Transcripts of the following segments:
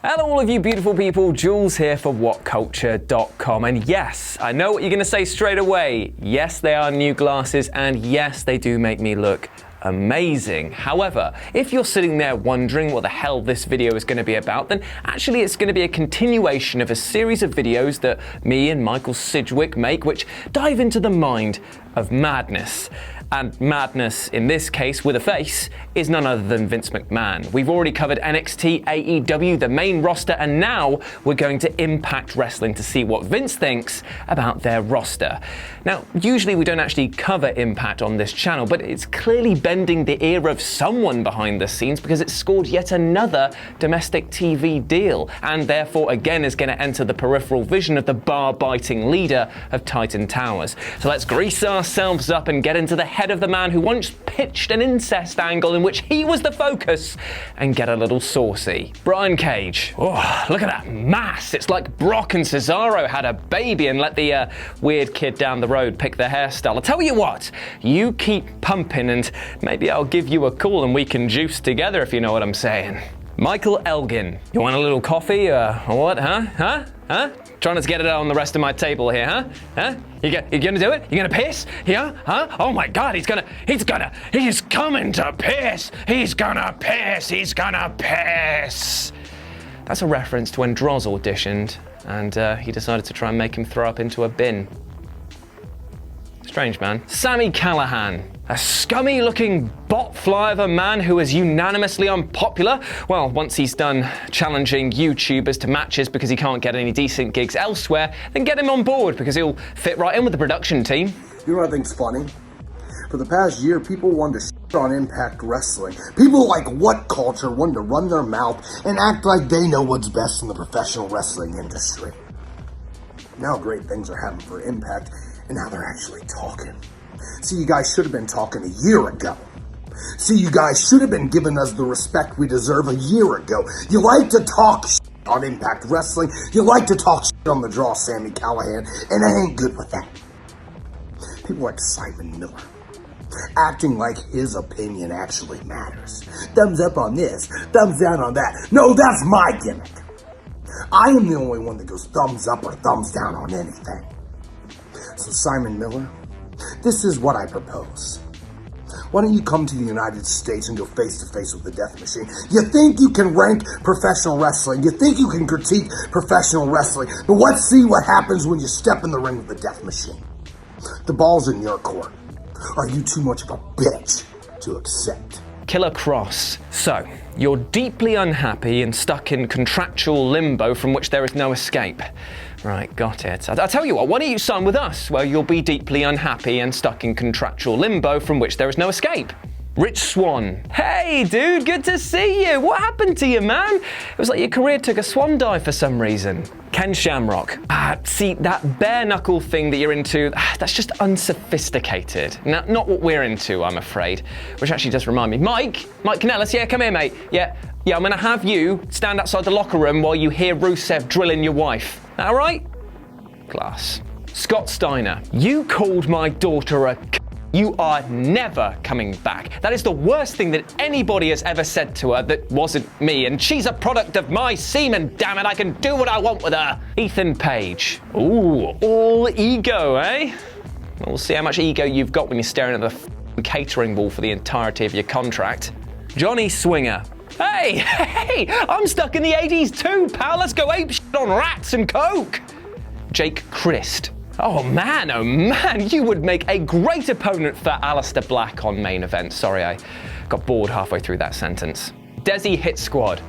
Hello all of you beautiful people, Jules here for WhatCulture.com, and yes, I know what you're going to say straight away. Yes, they are new glasses, and yes, they do make me look amazing. However, if you're sitting there wondering what the hell this video is going to be about, then actually it's going to be a continuation of a series of videos that me and Michael Sidgwick make, which dive into the mind of madness. And madness, in this case, with a face, is none other than Vince McMahon. We've already covered NXT, AEW, the main roster, and now we're going to Impact Wrestling to see what Vince thinks about their roster. Now, usually we don't actually cover Impact on this channel, but it's clearly bending the ear of someone behind the scenes because it's scored yet another domestic TV deal, and therefore again is going to enter the peripheral vision of the bar-biting leader of Titan Towers. So let's grease ourselves up and get into the head of the man who once pitched an incest angle in which he was the focus and get a little saucy. Brian Cage. Oh, look at that mass. It's like Brock and Cesaro had a baby and let the weird kid down the road pick their hairstyle. I'll tell you what, you keep pumping and maybe I'll give you a call and we can juice together if you know what I'm saying. Michael Elgin. You want a little coffee or what, huh? Trying to get it out on the rest of my table here, huh? You gonna do it? You gonna piss? Yeah? Huh? Oh my God, he's coming to piss! He's gonna piss! That's a reference to when Droz auditioned and he decided to try and make him throw up into a bin. Strange, man. Sami Callihan. A scummy-looking bot-fly of a man who is unanimously unpopular. Well, once he's done challenging YouTubers to matches because he can't get any decent gigs elsewhere, then get him on board because he'll fit right in with the production team. You know what I think's funny? For the past year, people wanted to shit on Impact Wrestling. People like What Culture wanted to run their mouth and act like they know what's best in the professional wrestling industry. Now great things are happening for Impact, and now they're actually talking. See, you guys should have been talking a year ago. See, you guys should have been giving us the respect we deserve a year ago. You like to talk shit on Impact Wrestling. You like to talk shit on the draw, Sami Callihan, and I ain't good with that. People like Simon Miller, acting like his opinion actually matters. Thumbs up on this, thumbs down on that. No, that's my gimmick. I am the only one that goes thumbs up or thumbs down on anything. So Simon Miller, this is what I propose. Why don't you come to the United States and go face to face with the Death Machine? You think you can rank professional wrestling. You think you can critique professional wrestling. But let's see what happens when you step in the ring with the Death Machine. The ball's in your court. Are you too much of a bitch to accept? Killer Cross. So, you're deeply unhappy and stuck in contractual limbo from which there is no escape. Right, got it. I'll tell you what, why don't you sign with us, where you'll be deeply unhappy and stuck in contractual limbo from which there is no escape. Rich Swann. Hey, dude, good to see you. What happened to you, man? It was like your career took a swan dive for some reason. Ken Shamrock. See, that bare knuckle thing that you're into, that's just unsophisticated. Now, not what we're into, I'm afraid. Which actually does remind me. Mike Kanellis, yeah, come here, mate. Yeah, I'm gonna have you stand outside the locker room while you hear Rusev drilling your wife. All right? Class. Scott Steiner. You called my daughter a You are never coming back. That is the worst thing that anybody has ever said to her that wasn't me, and she's a product of my semen, damn it, I can do what I want with her. Ethan Page. Ooh, all ego, eh? We'll see how much ego you've got when you're staring at the catering wall for the entirety of your contract. Johnny Swinger. Hey, I'm stuck in the 80s too, pal. Let's go ape shit on rats and coke. Jake Christ. Oh man, you would make a great opponent for Aleister Black on Main Event. Sorry, I got bored halfway through that sentence. Desi Hit Squad.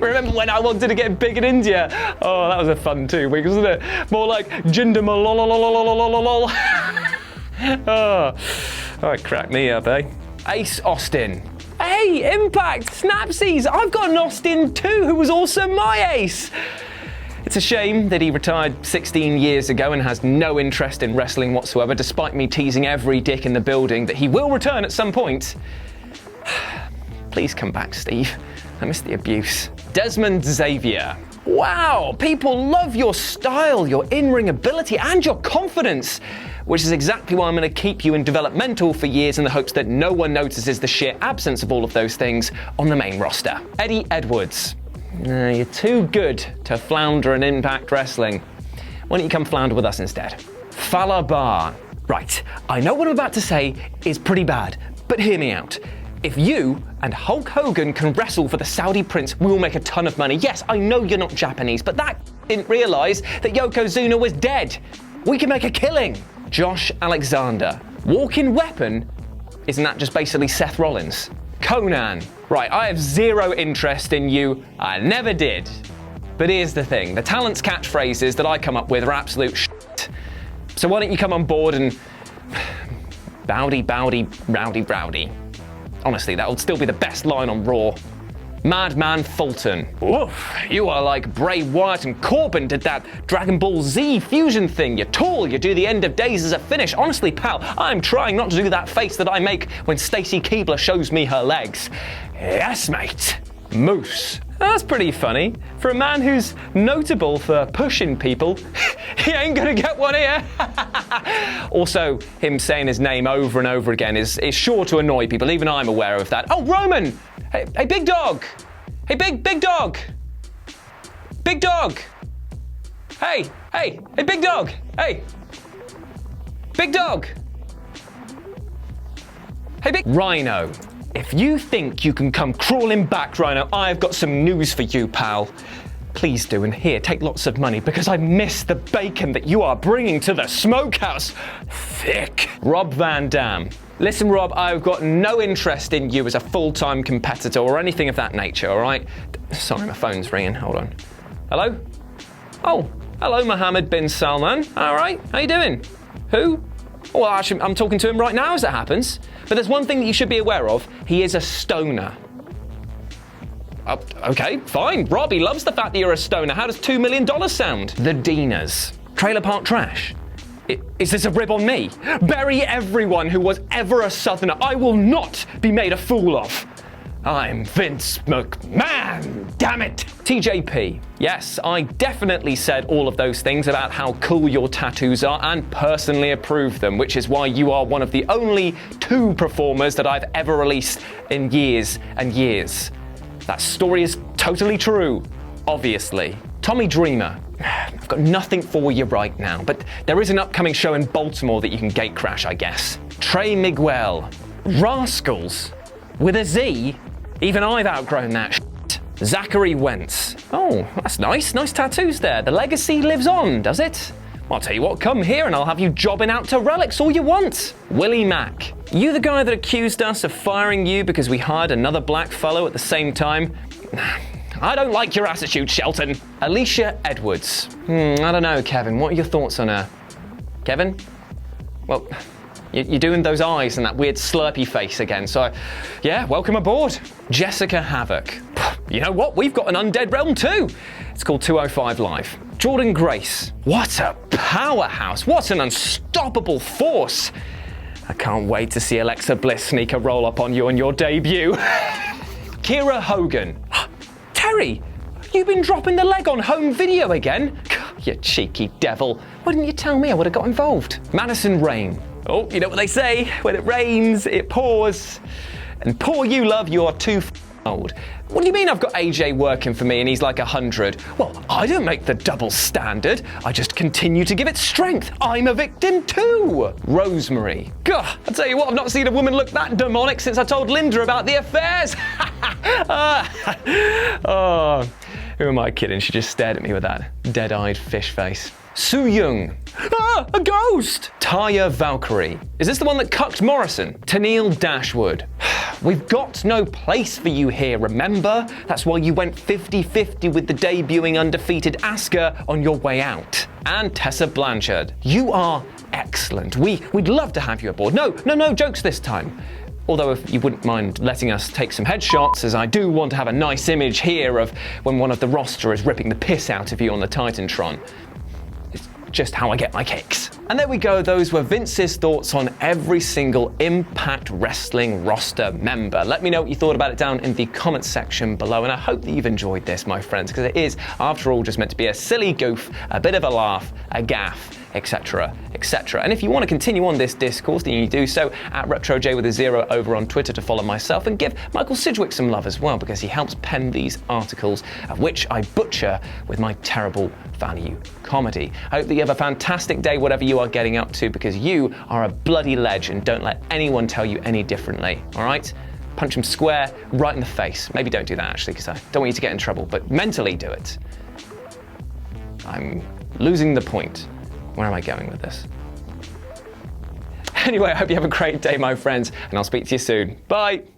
Remember when I wanted to get big in India? Oh, that was a fun 2 weeks, wasn't it? More like Jinder Malololololololol. Oh, it cracked me up, eh? Ace Austin. Hey, Impact, Snapsies, I've got an Austin too, who was also my ace. It's a shame that he retired 16 years ago and has no interest in wrestling whatsoever, despite me teasing every dick in the building that he will return at some point. Please come back, Steve. I miss the abuse. Desmond Xavier. Wow, people love your style, your in-ring ability, and your confidence, which is exactly why I'm going to keep you in developmental for years in the hopes that no one notices the sheer absence of all of those things on the main roster. Eddie Edwards. No, you're too good to flounder in Impact Wrestling. Why don't you come flounder with us instead? Falabar. Right, I know what I'm about to say is pretty bad, but hear me out. If you and Hulk Hogan can wrestle for the Saudi prince, we'll make a ton of money. Yes, I know you're not Japanese, but that didn't realise that Yokozuna was dead. We can make a killing. Josh Alexander. Walk-in weapon? Isn't that just basically Seth Rollins? Conan. Right, I have zero interest in you. I never did. But here's the thing. The talent's catchphrases that I come up with are absolute shit. So why don't you come on board and... Bowdy, bowdy, rowdy, rowdy. Honestly, that would still be the best line on Raw. Madman Fulton. Woof, you are like Bray Wyatt and Corbin did that Dragon Ball Z fusion thing. You're tall, you do the end of days as a finish. Honestly, pal, I'm trying not to do that face that I make when Stacy Keibler shows me her legs. Yes, mate. Moose. That's pretty funny. For a man who's notable for pushing people, he ain't gonna get one here. Also, him saying his name over and over again is sure to annoy people. Even I'm aware of that. Oh, Roman! Hey, big dog! Hey, big dog! Big dog! Hey, big dog! Hey! Big dog! Hey, big Rhino. If you think you can come crawling back, Rhino, I've got some news for you, pal. Please do, and here, take lots of money, because I miss the bacon that you are bringing to the smokehouse. Thick. Rob Van Dam. Listen, Rob, I've got no interest in you as a full-time competitor or anything of that nature, all right? Sorry, my phone's ringing. Hold on. Hello? Oh, hello, Mohammed bin Salman. All right, how you doing? Who? Well, actually, I'm talking to him right now as it happens. But there's one thing that you should be aware of. He is a stoner. Okay, fine. Robbie loves the fact that you're a stoner. How does $2 million sound? The Deaners. Trailer Park Trash. Is this a rib on me? Bury everyone who was ever a Southerner. I will not be made a fool of. I'm Vince McMahon, damn it! TJP. Yes, I definitely said all of those things about how cool your tattoos are and personally approve them, which is why you are one of the only 2 performers that I've ever released in years and years. That story is totally true, obviously. Tommy Dreamer. I've got nothing for you right now, but there is an upcoming show in Baltimore that you can gate crash, I guess. Trey Miguel. Rascals. With a Z? Even I've outgrown that shit. Zachary Wentz. Oh, that's nice. Nice tattoos there. The legacy lives on, does it? Well, I'll tell you what, come here and I'll have you jobbing out to relics all you want. Willie Mack. You the guy that accused us of firing you because we hired another black fellow at the same time? I don't like your attitude, Shelton. Alicia Edwards. I don't know, Kevin. What are your thoughts on her? Kevin? Well... You're doing those eyes and that weird slurpy face again, so yeah, welcome aboard. Jessica Havoc. You know what? We've got an undead realm too. It's called 205 Live. Jordan Grace. What a powerhouse. What an unstoppable force. I can't wait to see Alexa Bliss sneak a roll up on you on your debut. Kira Hogan. Terry, you've been dropping the leg on home video again? You cheeky devil. Why didn't you tell me? I would have got involved. Madison Rain. Oh, you know what they say, when it rains, it pours. And poor you, love, you are too old. What do you mean I've got AJ working for me and he's like 100? Well, I don't make the double standard. I just continue to give it strength. I'm a victim too. Rosemary. God, I tell you what, I've not seen a woman look that demonic since I told Linda about the affairs. Oh, who am I kidding? She just stared at me with that dead-eyed fish face. Su Yung. Ah, a ghost! Taya Valkyrie. Is this the one that cucked Morrison? Tennille Dashwood. We've got no place for you here, remember? That's why you went 50-50 with the debuting undefeated Asuka on your way out. And Tessa Blanchard. You are excellent. We'd love to have you aboard. No jokes this time. Although if you wouldn't mind letting us take some headshots, as I do want to have a nice image here of when one of the roster is ripping the piss out of you on the Titantron. just how I get my kicks. And there we go, those were Vince's thoughts on every single Impact Wrestling roster member. Let me know what you thought about it down in the comments section below, and I hope that you've enjoyed this, my friends, because it is, after all, just meant to be a silly goof, a bit of a laugh, a gaff, etc, etc. And if you want to continue on this discourse, then you do so at RetroJ with a 0 over on Twitter to follow myself, and give Michael Sidgwick some love as well, because he helps pen these articles, of which I butcher with my terrible value comedy. I hope that you have a fantastic day, whatever you are getting up to, because you are a bloody legend. Don't let anyone tell you any differently, all right? Punch him square, right in the face. Maybe don't do that, actually, because I don't want you to get in trouble, but mentally do it. I'm losing the point. Where am I going with this? Anyway, I hope you have a great day, my friends, and I'll speak to you soon. Bye!